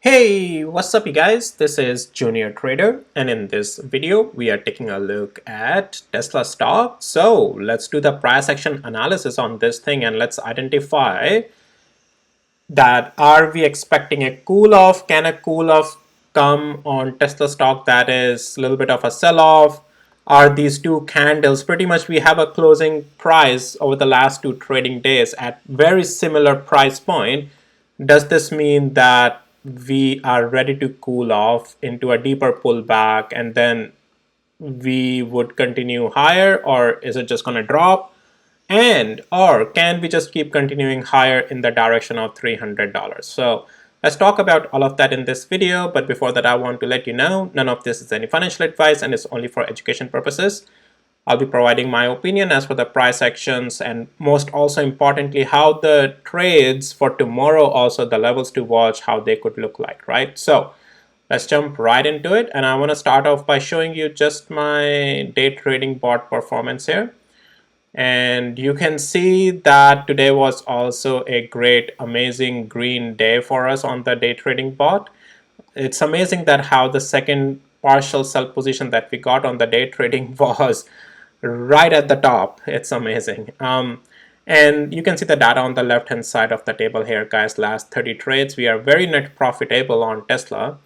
Hey, what's up you guys? This is Junior Trader, and in this video we are taking a look at Tesla stock. So let's do the price action analysis on this thing and let's identify that are we expecting a cool off? Can a cool off come on Tesla stock that is a little bit of a sell off? Are these two candles pretty much we have a closing price over the last two trading days at very similar price point? Does this mean that we are ready to cool off into a deeper pullback and then we would continue higher, or is it just going to drop? And or can we just keep continuing higher in the direction of $300? So let's talk about all of that in this video. But before that, I want to let you know none of this is any financial advice and it's only for education purposes. I'll be providing my opinion as for the price actions and most also importantly how the trades for tomorrow, also the levels to watch, how they could look like, right? So let's jump right into it, and I want to start off by showing you just my day trading bot performance here. And you can see that today was also a great, amazing green day for us on the day trading bot. It's amazing that how the second partial sell position that we got on the day trading was right at the top. It's amazing. And you can see the data on the left hand side of the table here, guys. Last 30 trades, we are very net profitable on Tesla.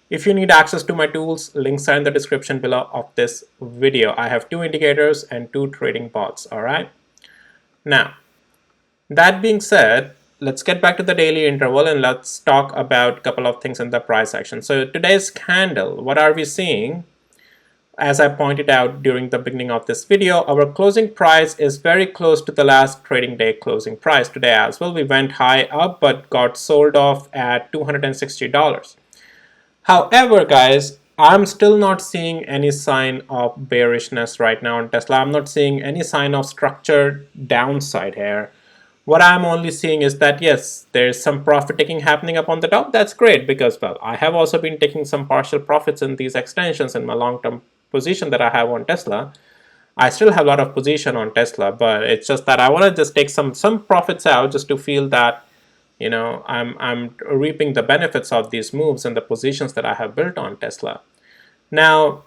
If you need access to my tools, links are in the description below of this video. I have two indicators and two trading bots. All right. Now, that being said, let's get back to the daily interval and let's talk about a couple of things in the price action. So today's candle, what are we seeing? As I pointed out during the beginning of this video, our closing price is very close to the last trading day closing price today as well. We went high up but got sold off at $260. However, guys, I'm still not seeing any sign of bearishness right now on Tesla. I'm not seeing any sign of structured downside here. What I'm only seeing is that, yes, there's some profit taking happening up on the top. That's great because, well, I have also been taking some partial profits in these extensions in my long-term position that I have on Tesla. I still have a lot of position on Tesla, but it's just that I want to just take some profits out just to feel that I'm reaping the benefits of these moves and the positions that I have built on Tesla. Now,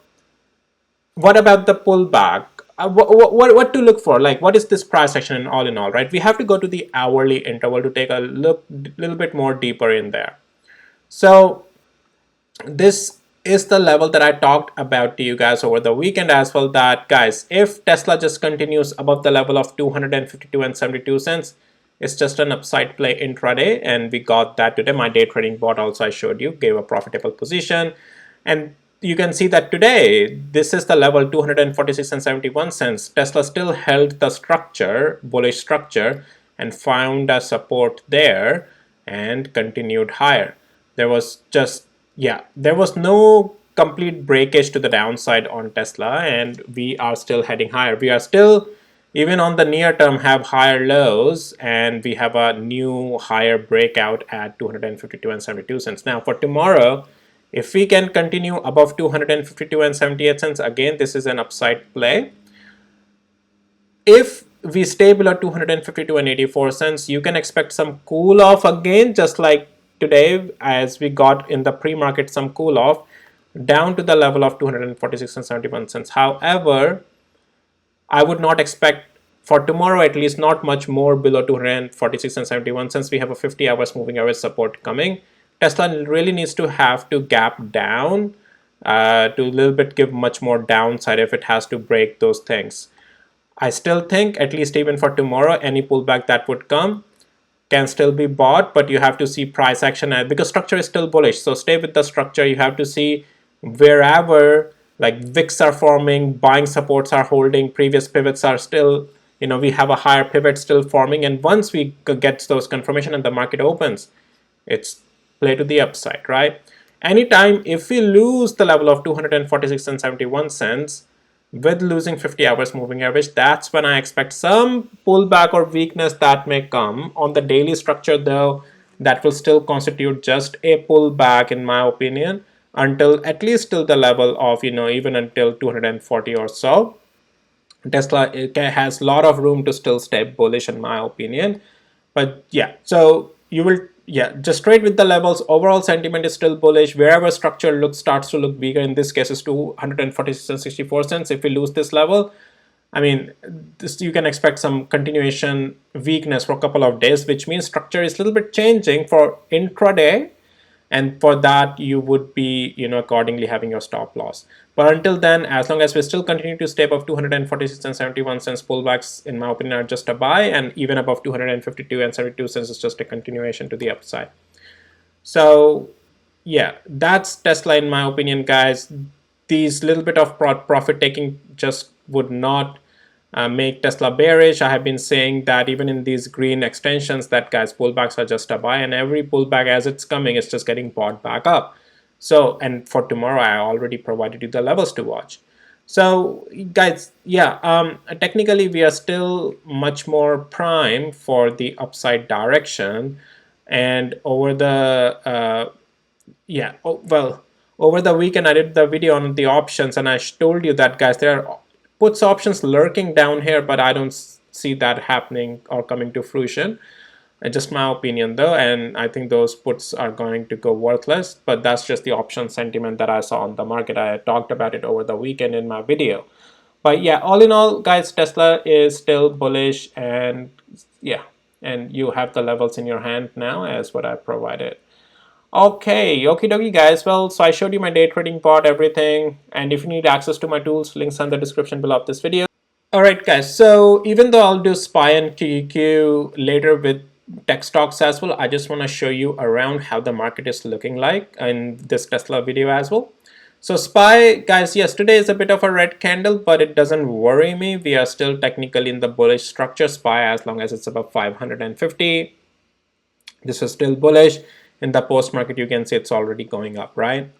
what about the pullback? What to look for? Like, what is this price action in all, right? We have to go to the hourly interval to take a little bit more deeper in there. So this is the level that I talked about to you guys over the weekend as well, that guys, if Tesla just continues above the level of 252 and 72 cents, it's just an upside play intraday, and we got that today. My day trading bot also I showed you gave a profitable position, and you can see that today this is the level 246 and 71 cents. Tesla still held the structure, bullish structure, and found a support there and continued higher. There was just, yeah, there was no complete breakage to the downside on Tesla, and we are still heading higher. We are still, even on the near term, have higher lows, and we have a new higher breakout at 252 and 72 cents. Now for tomorrow, if we can continue above 252 and 78 cents, again, this is an upside play. If we stay below 252 and 84 cents, you can expect some cool off again, just like today, as we got in the pre-market some cool off down to the level of 246 and 71 cents. However, I would not expect for tomorrow, at least not much more below 246 and 71 cents. We have a 50 hours moving average support coming. Tesla really needs to have to gap down to a little bit give much more downside if it has to break those things. I still think, at least even for tomorrow, any pullback that would come can still be bought, but you have to see price action because structure is still bullish. So stay with the structure. You have to see wherever like wicks are forming, buying supports are holding, previous pivots are still, we have a higher pivot still forming. And once we get those confirmation and the market opens, it's play to the upside, right? Anytime if we lose the level of 246 and 71 cents, with losing 50 hours moving average, that's when I expect some pullback or weakness that may come. On the daily structure though, that will still constitute just a pullback in my opinion, until at least till the level of, even until 240 or so. Tesla has a lot of room to still stay bullish in my opinion. But yeah, so you will yeah, just trade with the levels. Overall sentiment is still bullish. Wherever structure starts to look weaker, in this case is 246 and 64 cents. If we lose this level, I mean, this, you can expect some continuation weakness for a couple of days, which means structure is a little bit changing for intraday, and for that you would be, accordingly having your stop loss. But until then, as long as we still continue to stay above 246 and 71 cents, pullbacks in my opinion are just a buy, and even above 252 and 72 cents is just a continuation to the upside. So yeah, that's Tesla in my opinion, guys. These little bit of profit taking just would not make Tesla bearish. I have been saying that even in these green extensions, that guys, pullbacks are just a buy, and every pullback as it's coming, it's just getting bought back up. So, and for tomorrow, I already provided you the levels to watch. So guys, yeah, technically we are still much more prime for the upside direction, and over the yeah, well, over the weekend I did the video on the options, and I told you that guys, there are puts options lurking down here, but I don't see that happening or coming to fruition. Just my opinion though, and I think those puts are going to go worthless, but that's just the option sentiment that I saw on the market. I talked about it over the weekend in my video. But yeah, all in all, guys, Tesla is still bullish, and yeah, and you have the levels in your hand now as what I provided. Okay, okie dokie guys. Well, so I showed you my day trading part, everything, and if you need access to my tools, links are in the description below of this video. Alright guys, so even though I'll do SPY and QQQ later with tech stocks as well, I just want to show you around how the market is looking like in this Tesla video as well. So SPY, guys, yes, today is a bit of a red candle, but it doesn't worry me. We are still technically in the bullish structure. SPY, as long as it's above 550, this is still bullish. In the post market, you can see it's already going up, right?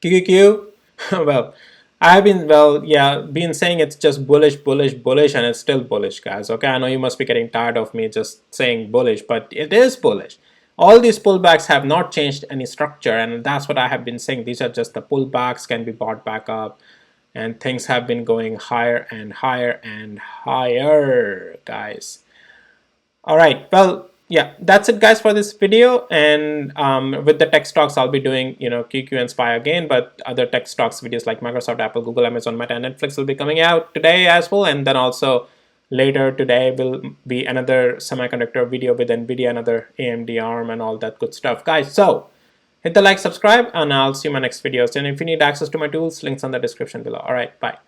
QQQ, well, I've been, well, yeah, been saying it's just bullish, bullish, bullish, and it's still bullish, guys. Okay, I know you must be getting tired of me just saying bullish, but it is bullish. All these pullbacks have not changed any structure, and that's what I have been saying. These are just the pullbacks, can be bought back up, and things have been going higher and higher and higher, guys. All right, well, yeah, that's it guys for this video. And with the tech stocks, I'll be doing, QQ and SPY again, but other tech stocks videos like Microsoft, Apple, Google, Amazon, Meta, and Netflix will be coming out today as well. And then also later today will be another semiconductor video with NVIDIA, another AMD ARM, and all that good stuff, guys. So hit the like, subscribe, and I'll see you in my next videos. And if you need access to my tools, links on the description below. All right, bye.